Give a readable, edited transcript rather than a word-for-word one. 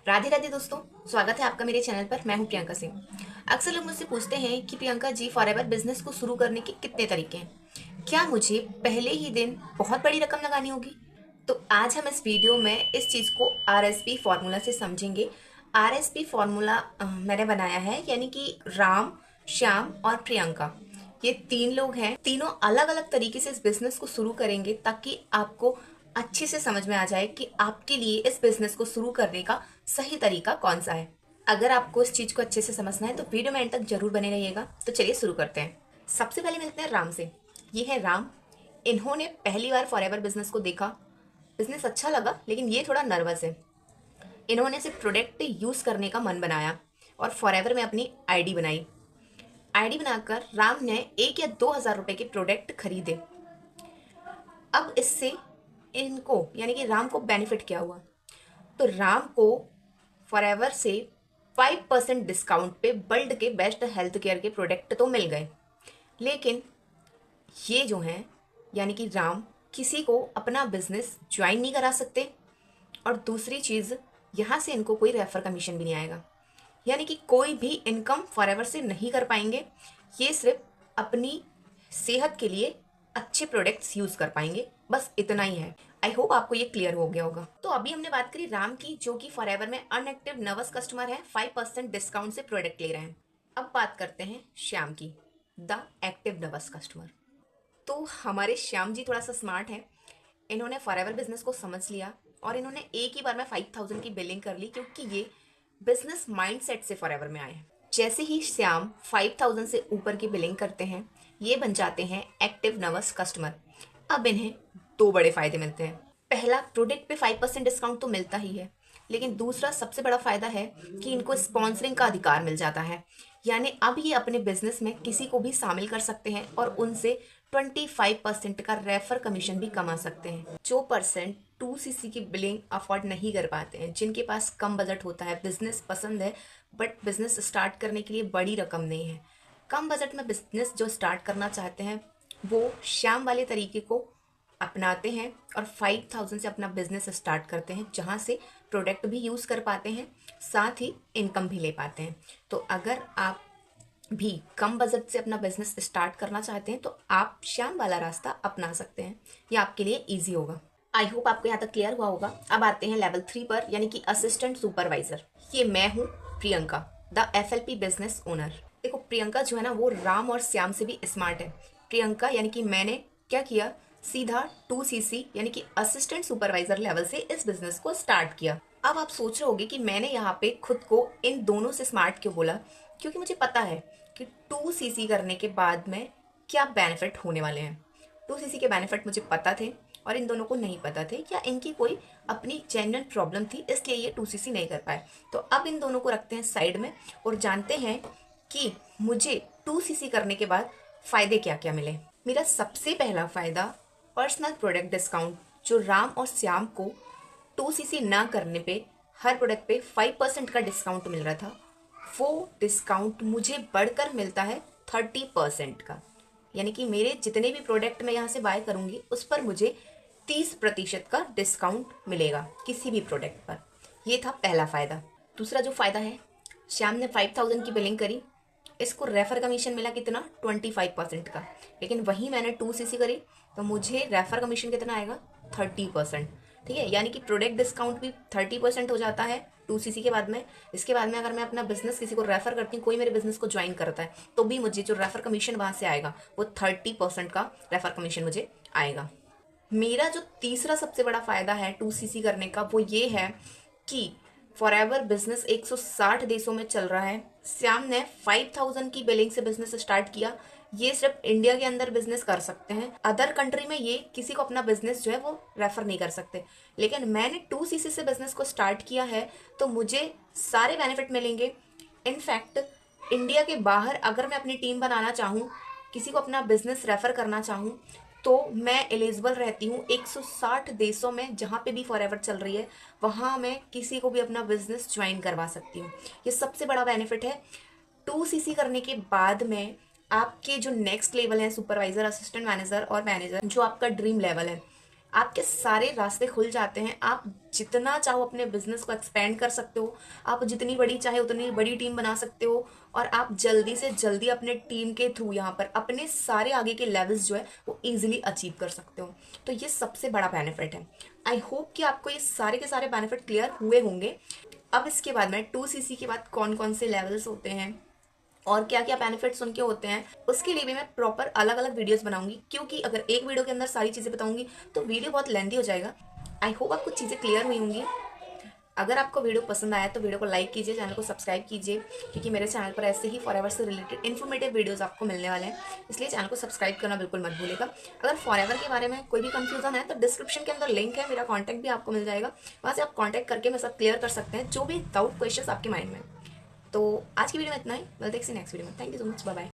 राधे राधे दोस्तों, स्वागत है आपका मेरे चैनल पर। मैं हूं प्रियंका सिंह। अक्सर लोग मुझसे पूछते हैं कि प्रियंका जी, फॉरएवर बिजनेस को शुरू करने के कितने तरीके हैं। क्या मुझे पहले ही दिन बहुत बड़ी रकम लगानी होगी? तो आज हम इस वीडियो में इस चीज़ को आरएसपी फॉर्मूला से समझेंगे। आरएसपी फॉर्मूला मैंने बनाया है, यानी कि राम, श्याम और प्रियंका, ये तीन लोग हैं। तीनों अलग अलग तरीके से इस बिजनेस को शुरू करेंगे ताकि आपको अच्छे से समझ में आ जाए कि आपके लिए इस बिजनेस को शुरू करने का सही तरीका कौन सा है। अगर आपको इस चीज को अच्छे से समझना है तो वीडियो में एंड तक जरूर बने रहिएगा। तो चलिए शुरू करते हैं। सबसे पहले मिलते हैं राम से। ये है राम। इन्होंने पहली बार फॉरएवर बिजनेस को देखा। बिजनेस अच्छा लगा, लेकिन ये थोड़ा नर्वस है। इन्होंने सिर्फ प्रोडक्ट यूज करने का मन बनाया और फॉरएवर में अपनी आईडी बनाई। आईडी बनाकर राम ने 1 या 2 हज़ार रुपए के प्रोडक्ट खरीदे। अब इससे इनको, यानी कि राम को बेनिफिट क्या हुआ? तो राम को फॉरएवर से 5% डिस्काउंट पे बल्ड के बेस्ट हेल्थ केयर के प्रोडक्ट तो मिल गए, लेकिन ये जो हैं, यानी कि राम, किसी को अपना बिजनेस ज्वाइन नहीं करा सकते। और दूसरी चीज़, यहाँ से इनको कोई रेफर कमीशन भी नहीं आएगा, यानी कि कोई भी इनकम फॉरएवर से नहीं कर पाएंगे। ये सिर्फ अपनी सेहत के लिए अच्छे प्रोडक्ट्स यूज कर पाएंगे, बस इतना ही है। आई होप आपको ये क्लियर हो गया होगा। तो अभी हमने बात करी राम की, जो कि फॉरएवर में अनएक्टिव नर्वस कस्टमर है, 5% डिस्काउंट से प्रोडक्ट ले रहे हैं। अब बात करते हैं श्याम की, द एक्टिव नर्वस कस्टमर। तो हमारे श्याम जी थोड़ा सा स्मार्ट है। इन्होंने फॉरएवर बिजनेस को समझ लिया और इन्होंने एक ही बार में 5,000 की बिलिंग कर ली, क्योंकि ये बिजनेस माइंडसेट से फॉरएवर में आए हैं। जैसे ही श्याम 5,000 से ऊपर की बिलिंग करते हैं, ये बन जाते हैं एक्टिव नर्वस कस्टमर। अब इन्हें दो बड़े फायदे मिलते हैं। पहला, प्रोडक्ट पे 5% डिस्काउंट तो मिलता ही है, लेकिन दूसरा सबसे बड़ा फायदा है कि इनको स्पॉन्सरिंग का अधिकार मिल जाता है। यानी अब ये अपने बिजनेस में किसी को भी शामिल कर सकते हैं और उनसे 25% का रेफर कमीशन भी कमा सकते हैं। जो पर्सन 2cc की बिलिंग अफोर्ड नहीं कर पाते हैं, जिनके पास कम बजट होता है, बिजनेस पसंद है बट बिजनेस स्टार्ट करने के लिए बड़ी रकम नहीं है, कम बजट में बिजनेस जो स्टार्ट करना चाहते हैं, वो श्याम वाले तरीके को अपनाते हैं और 5,000 से अपना बिजनेस स्टार्ट करते हैं, जहाँ से प्रोडक्ट भी यूज़ कर पाते हैं, साथ ही इनकम भी ले पाते हैं। तो अगर आप भी कम बजट से अपना बिजनेस स्टार्ट करना चाहते हैं तो आप श्याम वाला रास्ता अपना सकते हैं। ये आपके लिए ईजी होगा। आई होप आपको यहाँ तक क्लियर हुआ होगा। अब आते हैं लेवल 3 पर, यानी कि असिस्टेंट सुपरवाइजर। ये मैं हूँ Priyanka, the FLP business owner. देखो, प्रियंका जो है ना, वो राम और श्याम से भी स्मार्ट है। प्रियंका यानी कि मैंने क्या किया, सीधा 2cc यानी कि असिस्टेंट सुपरवाइजर लेवल से इस बिजनेस को स्टार्ट किया। अब आप सोच रहे होगे कि मैंने यहाँ पे खुद को इन दोनों से स्मार्ट क्यों बोला, क्योंकि मुझे पता है कि 2cc करने के बाद में क्या बेनिफिट होने वाले हैं। 2cc के बेनिफिट मुझे पता थे और इन दोनों को नहीं पता थे, या इनकी कोई अपनी जेन्युइन प्रॉब्लम थी, इसलिए ये 2cc नहीं कर पाए। तो अब इन दोनों को रखते हैं साइड में और जानते हैं कि मुझे 2cc करने के बाद फायदे क्या क्या मिले। मेरा सबसे पहला फायदा, पर्सनल प्रोडक्ट डिस्काउंट। जो राम और श्याम को 2cc ना करने पे हर प्रोडक्ट पे 5% का डिस्काउंट मिल रहा था, वो डिस्काउंट मुझे बढ़कर मिलता है 30% का। यानी कि मेरे जितने भी प्रोडक्ट मैं यहाँ से बाय करूँगी, उस पर मुझे 30% का डिस्काउंट मिलेगा किसी भी प्रोडक्ट पर। ये था पहला फ़ायदा। दूसरा जो फ़ायदा है, श्याम ने 5,000 की बिलिंग करी, इसको रेफर कमीशन मिला कितना, 25% का। लेकिन वहीं मैंने 2cc करी तो मुझे रेफर कमीशन कितना आएगा, 30%। ठीक है, यानी कि प्रोडक्ट डिस्काउंट भी 30% हो जाता है 2cc के बाद में। इसके बाद में अगर मैं अपना बिजनेस किसी को रेफर करती हूँ, कोई मेरे बिजनेस को ज्वाइन करता है, तो भी मुझे जो रेफर कमीशन वहाँ से आएगा वो 30% का रेफर कमीशन मुझे आएगा। मेरा जो तीसरा सबसे बड़ा फायदा है 2cc करने का, वो ये है कि फॉरएवर बिजनेस 160 देशों में चल रहा है। श्याम ने 5,000 की बिलिंग से बिजनेस स्टार्ट किया। ये सिर्फ इंडिया के अंदर बिजनेस कर सकते हैं, अदर कंट्री में ये किसी को अपना बिजनेस जो है वो रेफर नहीं कर सकते। लेकिन मैंने 2cc से बिजनेस को स्टार्ट किया है तो मुझे सारे बेनिफिट मिलेंगे। इनफैक्ट इंडिया के बाहर अगर मैं अपनी टीम बनाना चाहूँ, किसी को अपना बिजनेस रेफर करना चाहूँ, तो मैं एलिजिबल रहती हूँ 160 देशों में, जहाँ पे भी फॉरएवर चल रही है वहाँ मैं किसी को भी अपना बिजनेस ज्वाइन करवा सकती हूँ। ये सबसे बड़ा बेनिफिट है। 2cc करने के बाद में आपके जो नेक्स्ट लेवल है, सुपरवाइजर, असिस्टेंट मैनेजर और मैनेजर, जो आपका ड्रीम लेवल है, आपके सारे रास्ते खुल जाते हैं। आप जितना चाहो अपने बिजनेस को एक्सपेंड कर सकते हो, आप जितनी बड़ी चाहे उतनी बड़ी टीम बना सकते हो, और आप जल्दी से जल्दी अपने टीम के थ्रू यहाँ पर अपने सारे आगे के लेवल्स जो है वो इजीली अचीव कर सकते हो। तो ये सबसे बड़ा बेनिफिट है। आई होप कि आपको ये सारे के सारे बेनिफिट क्लियर हुए होंगे। अब इसके बाद में 2cc के बाद कौन कौन से लेवल्स होते हैं और क्या क्या बेनिफिट्स उनके होते हैं, उसके लिए भी मैं प्रॉपर अलग अलग वीडियोस बनाऊंगी, क्योंकि अगर एक वीडियो के अंदर सारी चीज़ें बताऊंगी तो वीडियो बहुत लेंथी हो जाएगा। आई होप आपको चीज़ें क्लियर हुई होंगी। अगर आपको वीडियो पसंद आया तो वीडियो को लाइक कीजिए, चैनल को सब्सक्राइब कीजिए, क्योंकि मेरे चैनल पर ऐसे ही फॉरएवर से रिलेटेड इन्फॉर्मेटिव वीडियोस आपको मिलने वाले हैं। इसलिए चैनल को सब्सक्राइब करना बिल्कुल मत भूलिएगा। अगर फॉरएवर के बारे में कोई भी कंफ्यूजन है तो डिस्क्रिप्शन के अंदर लिंक है, मेरा कॉन्टैक्ट भी आपको मिल जाएगा। वहाँ से आप कॉन्टैक्ट करके मैं सब क्लियर कर सकते हैं जो भी डाउट क्वेश्चन आपके माइंड में। तो आज की वीडियो में इतना ही, मिलते हैं किसी नेक्स्ट वीडियो में। Thank you so much, bye bye.